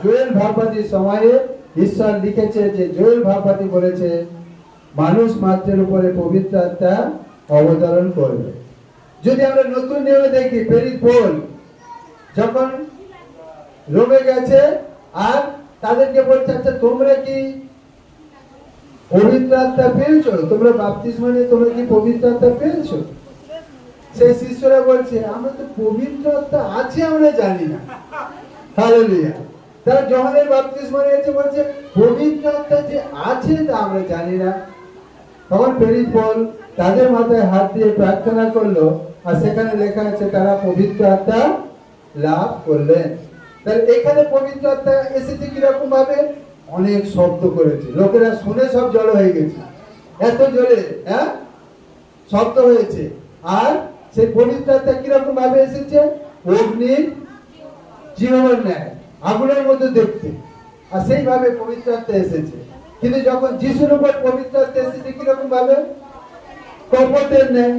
Joel ভাববাদীর সময়ে ঈশ্বর লিখেছে যে জোয়েল ভাববাদী বলেছে মানুষ মাত্রের উপরে পবিত্র আত্মা অবতরণ করবে। যদি আমরা নতুন নিয়মে দেখি, প্রেরিত পৌল যখন রোমে গেছে আর তাদেরকে বলছে, আচ্ছা তোমরা কি পবিত্র আত্মা পেয়েছো? তোমরা বাপ্তিস্মা নিয়ে তোমরা কি পবিত্র আত্মা পেয়েছো? সেই শিষ্যরা বলছে, আমরা তো পবিত্র আত্মা আছে আমরা জানি না। হালেলুয়া। তারা যোহানের বাপ্তিস্মা নিয়েছে, বলছে পবিত্র আত্মা যে আছে তা আমরা জানি না। তখন প্রেরিত পৌল তাদের মাথায় হাত দিয়ে প্রার্থনা করলো, আর সেখানে লেখা আছে তারা পবিত্র আত্মা লাভ করলেন। তাহলে এখানে পবিত্র আত্মা এসেছে কিরকম ভাবে? অনেক শব্দ করেছে, লোকেরা শুনে সব জড়ো হয়ে গেছে, এত জোরে শব্দ হয়েছে। আর সেই পবিত্র আত্মা কিরকম ভাবে এসেছে? অগ্নির জিহ্বার ন্যায়, আগুনের মধ্যে দেখতে, আর সেইভাবে পবিত্র আত্মা এসেছে। কিন্তু যখন যিশুর উপর পবিত্র আত্মা এসেছে কিরকম ভাবে? কপটের ন্যায়।